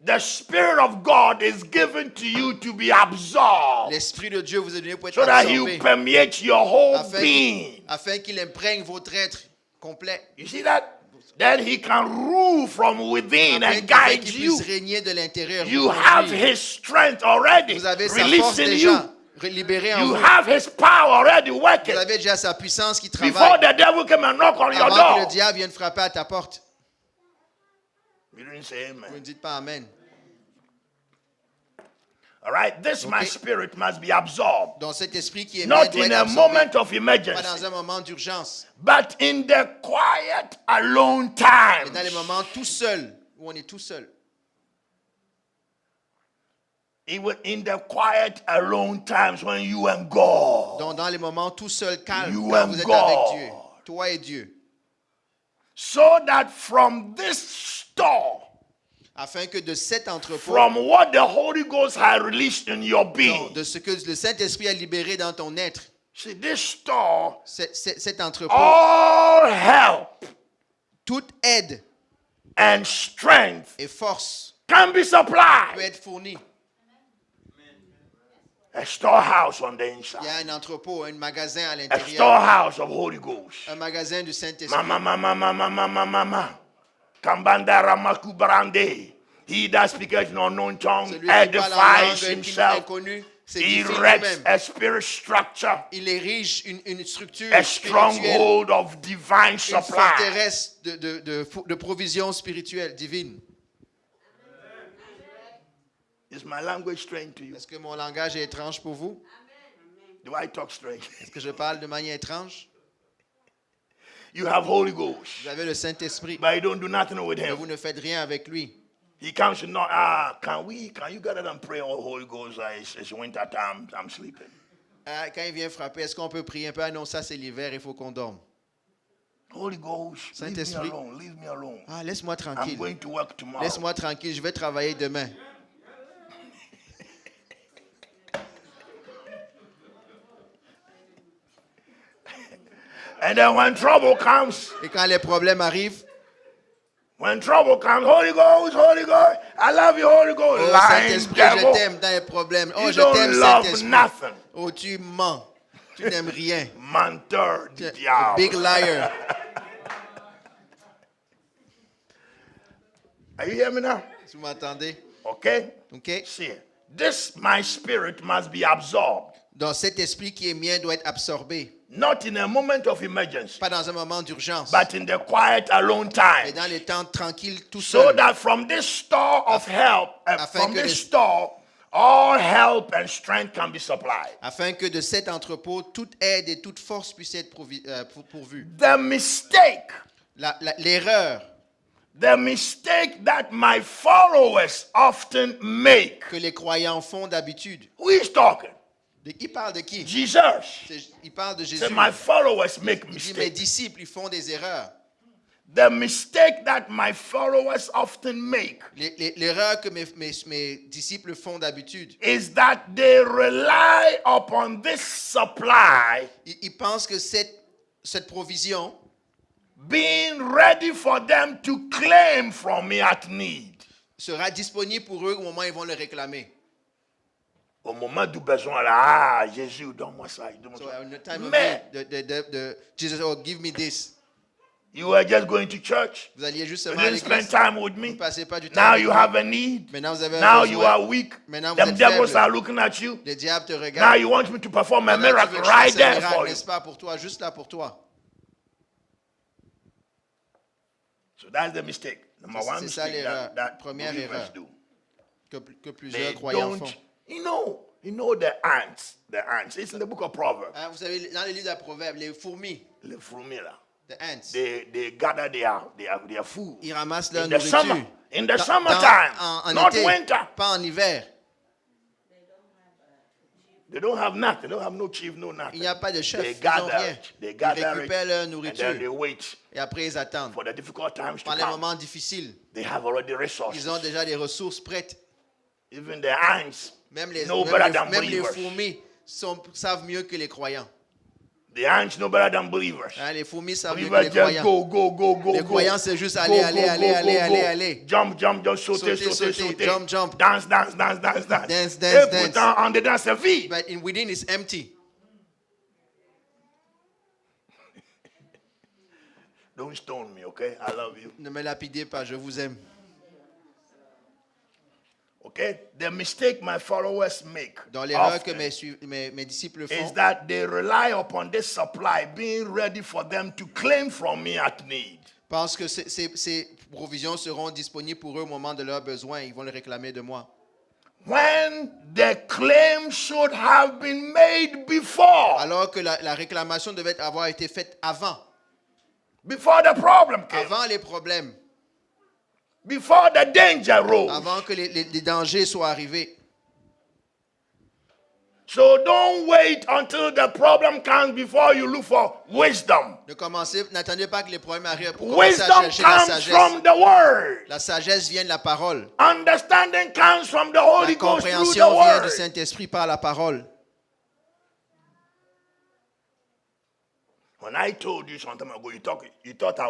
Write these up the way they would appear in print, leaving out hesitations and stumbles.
The Spirit of God is given to you to be absorbed L'Esprit de Dieu vous est donné pour être so that absorbé, He permeates your whole afin being. qu'il imprègne votre être complet, You see that? Then He can rule from within afin and guide qu'il you. puisse régner de l'intérieur. You vous have conduire. His strength already Vous avez sa released force in déjà you. libérée en You vous. have His power already working. Vous avez déjà sa puissance qui Before travaille the devil came and knock on your avant que le door. diable vienne frapper à ta porte. You didn't say Vous ne amen. dites pas Amen. All right, this my Okay. spirit must be absorbed. Donc cet esprit qui est Not doit in être a absorbé, moment of pas emergency, dans un moment d'urgence, but in the quiet, alone mais times. dans les moments tout seul, où on est tout seul. In the quiet, alone times when you and God. Donc dans les moments tout seul, calme, You quand and vous êtes God. avec Dieu, toi et Dieu, So that from this store, afin que de cet entrepôt, from what the Holy Ghost has released in your donc, being, de ce que le Saint-Esprit a libéré dans ton être, see, this store, cet entrepôt, all help toute aide and strength et force can be peut supplied. être fournie. A storehouse on the Il y inside. a un entrepôt, un magasin à A l'intérieur, storehouse of Holy Ghost. un magasin du Saint-Esprit. Mama. Kambanda Ramakubrande. He that speaketh in unknown tongue Celui qui parle en edifies langue himself. inconnue He s'édifie erects lui-même. a spirit structure, Il érige une structure a spirituelle, stronghold of divine une supply. forteresse de provision spirituelle divine. Is my language strange to you? Est-ce que mon langage est étrange pour vous? Do I talk strange? Est-ce que je parle de manière étrange? You have Holy Ghost, Vous avez le Saint-Esprit, but you don't do nothing with mais him. vous ne faites rien avec lui. He comes to know, can you gather and pray, oh Holy Ghost? It's winter time, I'm sleeping. Quand il vient frapper, est-ce qu'on peut prier un peu? Ah non, ça c'est l'hiver, il faut qu'on dorme. Holy Ghost, leave me Saint-Esprit. alone, leave me alone. Ah, laisse-moi I'm tranquille. going to work tomorrow. Laisse-moi tranquille, je vais travailler demain. And then when trouble comes, Et quand les problèmes arrivent, Holy Ghost, I love you, Holy Ghost. oh Lying Saint-Esprit, je devil. t'aime dans les problèmes. Oh, You je don't t'aime love Saint-Esprit. nothing. Oh, tu mens. Tu n'aimes rien. Menteur Tu du es a diable. big liar. Are you hearing me now? Si vous m'entendez? Okay? OK? See, this my spirit must be absorbed. Donc, cet esprit qui est mien doit être absorbé. Not in a moment of emergency, Pas dans un moment d'urgence, but in the quiet, alone mais time. dans les temps tranquilles, tout So seul. that from this store of help, Afin from que this les- store, all help and strength can be supplied. Afin que de cet entrepôt, toute aide et toute force puisse être pourvue. The mistake L'erreur The mistake that my followers often make. que les croyants font d'habitude. Who is talking? Il parle de qui? Jesus. Il parle de Jésus. Say, my followers make Il dit, mes mistakes. disciples, ils font des erreurs. The mistake that my followers often make L'erreur que mes disciples font d'habitude, is that they rely upon this supply ils pensent que cette provision being ready for them to claim from me at need. sera disponible pour eux au moment où ils vont le réclamer. Au moment du besoin, là, Jésus, donne-moi ça. donne-moi So ça. in the time of Mais need, Jesus, oh, give me this. you were just going to church. Vous alliez juste You seulement à didn't spend l'église. time with Vous me. ne passez pas du temps Now avec you moi. have a need. Maintenant, vous avez un Now besoin. you are weak. Maintenant, vous Them êtes devils faible. are looking at you. Les diables te Now regardent. you want me to perform a Maintenant, tu miracle veux que je right fasse un there miracle, for you. n'est-ce pas, pour toi, juste là pour toi. So that's the mistake. Number Ça, one c'est ça mistake l'erreur. that Première believers erreur. do. Que plusieurs They croyants don't, font. you know the ants. The ants. It's in the book of Proverbs. Hein, vous savez, dans le livre de Proverbes, les fourmis, The frumilla. the ants, They gather their food. ils ramassent leur In the summer. nourriture. In the summertime. En Not été, winter. pas en hiver. They don't have nothing. They don't have no chief, no Il nothing. n'y a pas de chef, They ils n'ont gather rien. it. They Ils gather récupèrent it. leur And then nourriture they wait et après ils attendent. for the difficult times to Pendant les come. moments difficiles, They have already resources. ils ont déjà les ressources prêtes. Even the ants Même les know better than même les believers. fourmis savent mieux que les croyants. The ants no better than believers. Hein, les fourmis savent mieux que Believers les just croyants. go. Les croyants, c'est juste aller, aller. Jump, sauter. Jump. Dance. Dance. Et pourtant, en dedans, c'est vide. But within is empty. Don't stone me, okay? I love you. Ne me lapidez pas, je vous aime. Okay? The mistake my followers make Dans l'erreur often que mes disciples is font, that they rely upon this supply being ready for them to claim from me at need. pensent que ces provisions seront disponibles pour eux au moment de leurs besoins. Ils vont le réclamer de moi. When the claim should have been made before. Alors que la réclamation devait avoir été faite avant. Before the problem came. Avant les problèmes. Before the danger rose. Avant que les dangers soient arrivés. So don't wait until the problem comes before you look for wisdom. N'attendez pas que les problèmes arrivent pour commencer à Wisdom chercher la comes sagesse. from the word. La sagesse vient de la parole. Understanding comes from the Holy La Ghost through the compréhension vient du word. Saint-Esprit par la parole. When I told you some time ago, you thought I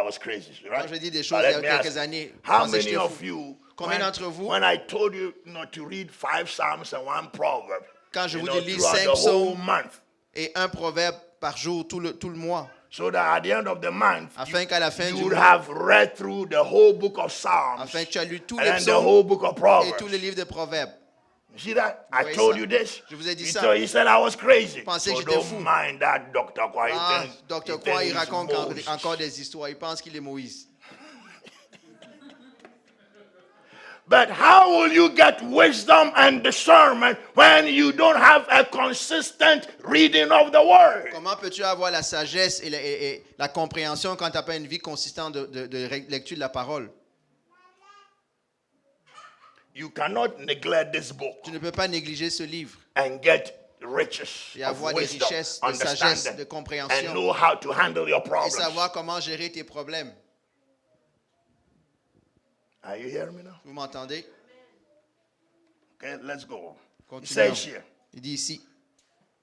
was crazy, right? Quand je dis des choses But il y let a me quelques ask, années, how pensez que many j'étais of fou. you, Combien d'entre vous, when I told you to read 5 Psalms and 1 proverb, quand je vous dis lire throughout 5 the whole psaumes month, et un proverbe par jour tout le mois, so that at the end of the month, afin qu'à la fin you du would mois, have read through the whole book of Psalms afin que tu as lu tous and les then the whole book of psaumes et tous Proverbs. les livres de proverbes. You see that? I voyez told ça? you this. Je vous ai dit He ça. told- he said I was crazy. Pensez que So j'étais don't fou. mind that Dr. Kwa. Ah, He thinks- Dr. he Kwa, thinks il raconte Moses. encore des histoires. Il pense qu'il est Moïse. But how will you get wisdom and discernment when you don't have a consistent reading of the word? Comment peux-tu avoir la sagesse et la compréhension quand tu n'as pas une vie consistante de lecture de la parole? You cannot neglect this book Tu ne peux pas négliger ce livre and get riches et of avoir des wisdom, richesses, de sagesse, de understanding, and compréhension know how to handle your et problems. savoir comment gérer tes problèmes. Are you hearing me now? Vous m'entendez? Okay, let's go. It Continuons. says here, Il dit ici,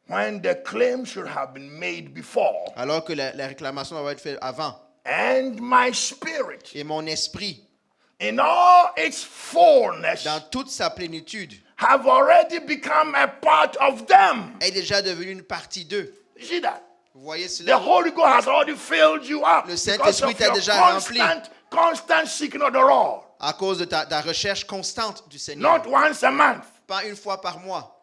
when the claim should have been made before, alors que la réclamation doit être faite avant, and my spirit, et mon esprit, in all its fullness, dans toute sa plénitude, have already become a part of them. est déjà devenu une partie d'eux. You see that? Vous voyez The cela? Holy Ghost has already filled you up Le because Saint-Esprit of t'a your déjà rempli. constant seeking of the Lord. À cause de ta recherche constante du Seigneur. Not once a month. Pas une fois par mois.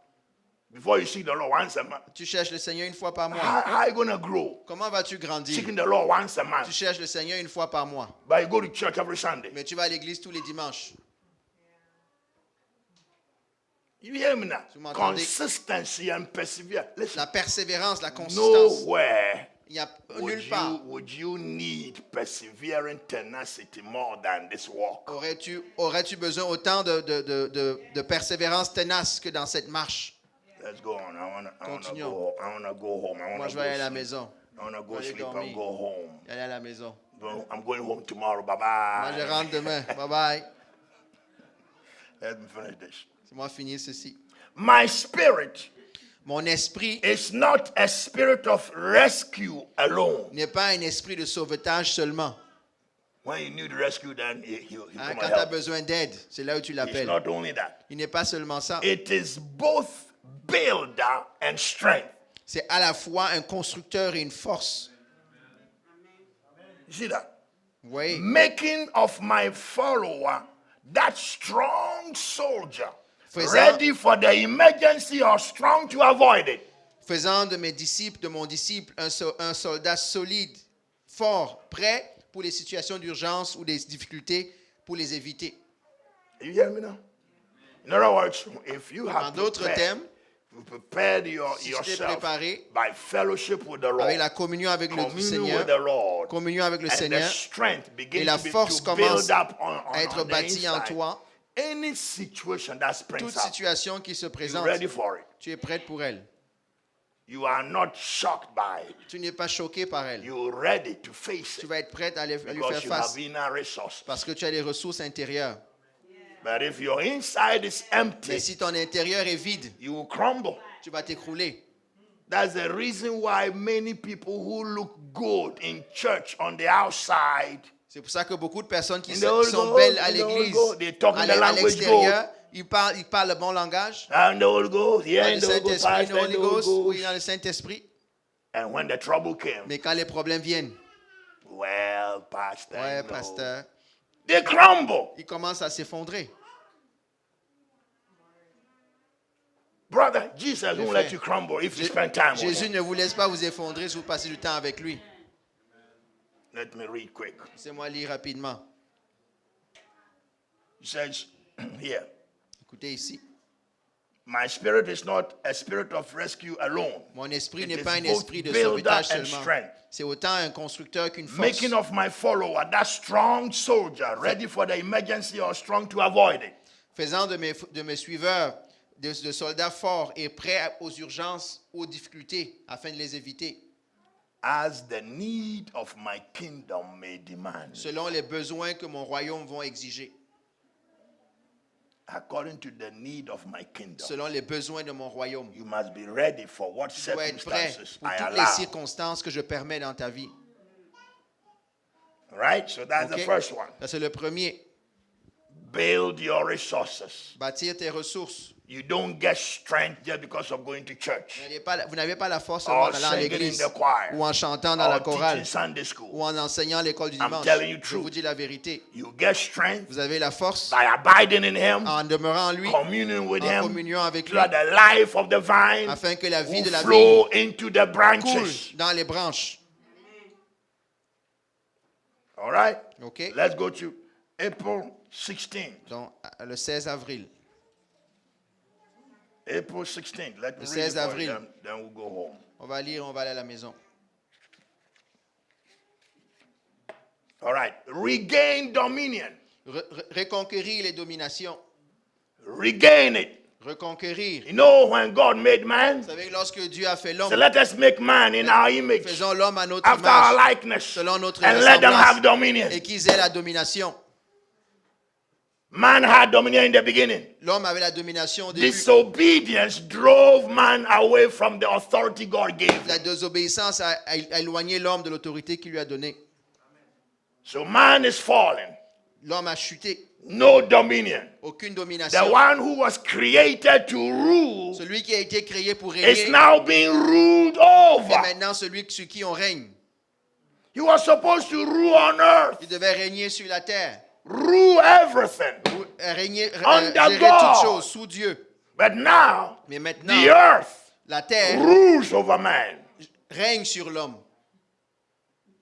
Before you seek the Lord once a month. Tu cherches le Seigneur une fois par mois. How are you going to grow? Comment vas-tu grandir? Seeking the Lord once a Tu month. cherches le Seigneur une fois par mois. But you go to church every Sunday. Mais tu vas à l'église tous les dimanches. You hear me now? Vous m'entendez? Consistency and perseverance. Listen. La persévérance, la consistance. Nowhere Il n'y a nulle part. would you need persevering tenacity more than this walk. Aurais-tu besoin autant de persévérance tenace que dans cette marche? Let's go on. I want to Continuons. go home. I Moi, want je to vais aller à go la sleep. maison. I want to go Je vais sleep dormir. and go home. Aller à la maison. I'm going home tomorrow. Bye Moi, je bye. rentre demain. Bye bye. Let me finish this. C'est moi finir ceci. My spirit Mon esprit is not a spirit of rescue alone. n'est pas un esprit de sauvetage seulement. When you need rescue, then he'll Hein, come quand and tu as help. besoin d'aide, c'est là où tu It's l'appelles. not only that. Il n'est pas seulement ça. It is both builder and strength. C'est à la fois un constructeur et une force. You see that? Vous voyez? Making of my follower that strong soldier, Faisant- ready for the emergency or strong to avoid it. Faisant de mon disciple, un soldat solide, fort, prêt pour les situations d'urgence ou des difficultés pour les éviter. You hear me now? In other words, if you En have d'autres termes, prepared si tu t'es yourself préparé by fellowship with the Lord, avec la communion avec le communion Seigneur, with the Lord, communion avec le and the Seigneur, strength et begins la to, force to commence build up on à être the bâtie en inside. toi, Any situation that springs toute up, situation qui se you're présente, ready for it. tu es prête pour elle. You are not shocked by it. Tu n'es pas choqué par elle. You're ready to face Tu it vas être prête à lui faire because you face have inner resources. parce que tu as les ressources intérieures. But if your inside is empty, Mais si ton intérieur est vide, you will crumble. tu vas t'écrouler. That's the reason why many people who look good in church on the outside, C'est pour ça que beaucoup de personnes qui In the Holy sont Ghost, belles à in the Holy l'église, Ghost, they talk in à the language l'extérieur, ils parlent le bon langage. and the Holy Ghost, yeah, Dans in le the Holy Ghost, Saint-Esprit, pastor, le in Holy the Holy Ghost, oui, Ghost. dans le Saint-Esprit. And when the trouble came, Mais quand les problèmes viennent, well, pastor, ouais, no. pasteur, They crumble. ils commencent à s'effondrer. Brother, Jesus won't frère, let you crumble if you spend time with Jésus him. ne vous laisse pas vous effondrer si vous passez du temps avec lui. Let me read quick. Laissez-moi lire rapidement. He says here, Écoutez ici. my spirit is not a spirit of rescue alone. Mon esprit It n'est is pas un both esprit de builder sauvetage and seulement. strength. C'est autant un constructeur qu'une force. Making of my follower that strong soldier, ready for the emergency or strong to avoid it. Faisant de mes suiveurs de soldats forts et prêts aux urgences, aux difficultés, afin de les éviter, As the need of my kingdom may demand. selon les besoins que mon royaume va exiger. According to the need of my kingdom. Selon les besoins de mon royaume. You must be ready for what Tu dois être prêt circumstances pour I toutes les allow. circonstances que je permets dans ta vie. Right? So that's Ok? the first one. Ça, c'est le premier. Build your resources. Bâtir tes ressources. You don't get strength just because of going to church. Vous n'avez pas la force seulement en Or allant à singing l'église, in the choir. ou en chantant dans la Or chorale, teaching Sunday school. ou en enseignant à l'école du I'm dimanche. telling you Je truth. vous dis la vérité. You get strength Vous avez la force by abiding in Him, en demeurant en lui, communing with en Him, communion avec so lui, that the life of the vine afin que la vie will de la flow vigne into the branches. coule dans les branches. All right? OK? Let's go to April 16. Donc, le 16 avril. April 16. Let me Le read it 16 for you, avril. then we'll go home. On va lire, on va aller à la maison. All right. Regain dominion. Reconquérir les dominations. Regain it. Reconquérir. You know, when God made man, Vous savez, lorsque Dieu a fait l'homme, so let us make man in our image, faisons l'homme à notre after our image, likeness, selon notre and let them have ressemblance, dominion. et qu'ils aient la domination. Man had dominion in the beginning. L'homme avait la domination au début. Disobedience drove man away from the authority God gave La him. désobéissance a éloigné l'homme de l'autorité qu'il lui a donnée. So man is fallen. L'homme a chuté. No dominion. Aucune The domination. one who was created to rule Celui qui a été créé pour is régner now being ruled est over. maintenant celui sur qui on règne. He was supposed to rule on earth, Il devait régner sur la terre. rule everything. Régner, Under gérer God. toutes choses sous Dieu. But now, Mais maintenant, the earth la terre rules over man. règne sur l'homme.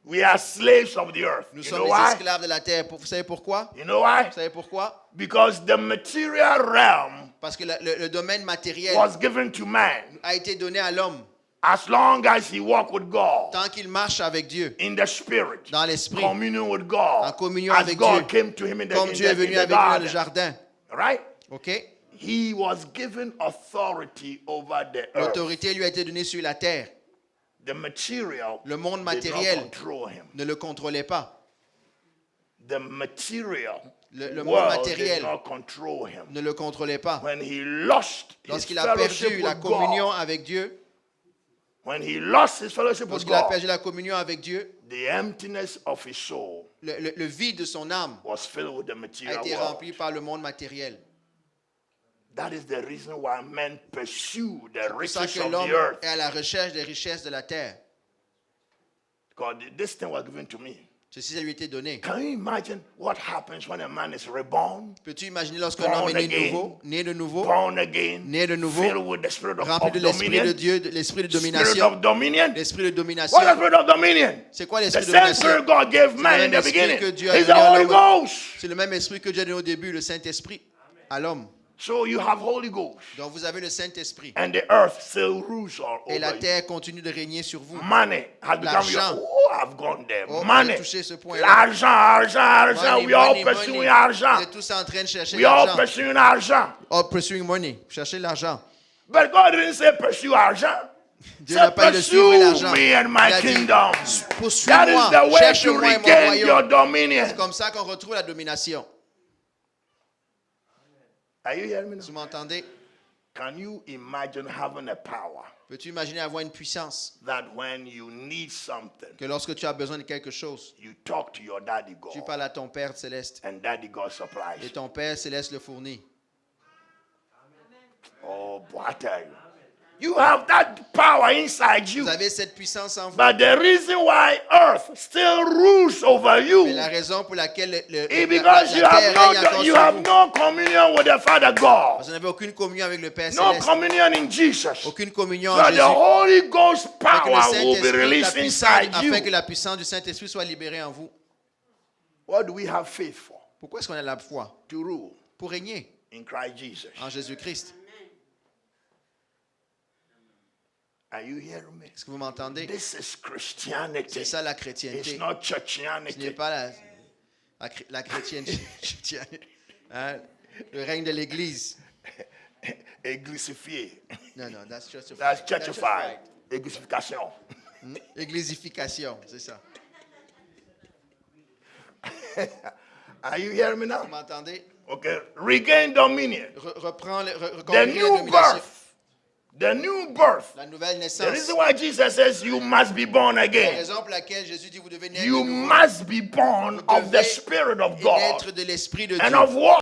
We are slaves of the earth. Nous You sommes know les why? esclaves de la terre. Vous savez pourquoi? You know why? Vous savez pourquoi? Because the material realm Parce que le domaine matériel was given to man a été donné à l'homme as long as he walked with God tant qu'il marche avec Dieu, in the spirit, dans l'esprit, communion with God, en communion as avec God Dieu, came to him in the, comme in Dieu est the, venu in the avec lui dans le garden. jardin. Right? OK? He was given authority over the earth. L'autorité lui a été donnée sur la terre. The material Le monde did matériel not control him. ne le contrôlait pas. The material Le monde world did matériel not control him. ne le contrôlait pas. When he lost his Lorsqu'il a fellowship perdu la with communion God, avec Dieu, when he lost his fellowship with lorsqu'il a God, perdu la communion avec Dieu, the emptiness of his soul le vide de son âme was filled with the a material été world. rempli par le monde matériel. That is the reason why men pursue the C'est pour ça riches que of l'homme the earth. est à la recherche des richesses de la terre. Because this thing was given to me. Ceci, ça lui a été donné. Can you imagine what happens when a man is reborn, Peux-tu imaginer lorsqu'un homme est né de nouveau, born again, né de nouveau, filled with the spirit of rempli de l'esprit de dominion, Dieu, de l'esprit de spirit domination, of dominion? l'esprit de domination. What is the spirit of dominion? C'est quoi The l'esprit de same domination? spirit God gave C'est le man in même the esprit beginning. que Dieu a It's the donné à Holy l'homme. Ghost. C'est le même esprit que Dieu a donné au début, le Saint-Esprit, à l'homme. So you have Holy Ghost. Donc vous avez le Saint-Esprit. And the earth still rules all Et la over you. terre continue de régner sur vous. Money has become your... L'argent. Oh, I've gone there. Oh, Money. j'ai touché ce point-là. L'argent, argent. Money, We all money, pursuing money. argent. Vous êtes tous en train de chercher We all l'argent. pursuing argent. All pursuing money. Cherchez l'argent. But God didn't say pursue argent. Dieu Say n'a pas dit de suivre pursue l'argent. me and my Il a dit, kingdom. That is poursuis-moi, the way to cherche-moi et mon regain your royaume. dominion. C'est comme ça qu'on retrouve la domination. Are you hearing me now? Vous m'entendez? Can you imagine having a power Peux-tu imaginer avoir une puissance that when you need something, que lorsque tu as besoin de quelque chose, you talk to your daddy tu God parles à ton Père céleste and daddy God et supplies? ton Père céleste le fournit? Oh, boy, I tell you. You have that power inside you. Vous avez cette puissance en vous. But the reason why earth still rules over Mais you la raison pour laquelle is because you have terre règne encore you sur have vous, no communion with the Father God. vous n'avez aucune communion avec le Père No céleste, communion in Jesus. aucune communion So en the Jésus. Holy Ghost Afin que le power will be Saint-Esprit, released inside afin que you. la puissance du Saint-Esprit soit libérée en vous. What do we have faith for? Pourquoi est-ce qu'on a la foi? To rule Pour régner in Christ Jesus. en Jésus-Christ. Are you hearing me? Est-ce que vous m'entendez? This is Christianity. C'est ça la It's chrétienté. not Ce n'est churchianity. pas la chrétienté. Hein? Le règne de l'Église. Églisifié. Non, non, that's churchified. That's churchified. Églisification. Églisification, c'est ça. Are you hearing me now? Vous m'entendez? Okay. Regain dominion. Reconquérir la The new domination. birth. The new birth. La nouvelle The naissance. reason why Jesus says you must be born La again. raison pour laquelle Jésus dit vous devez naître de You nouveau must be born of the devez Spirit of et God naître de l'Esprit de and Dieu. of what?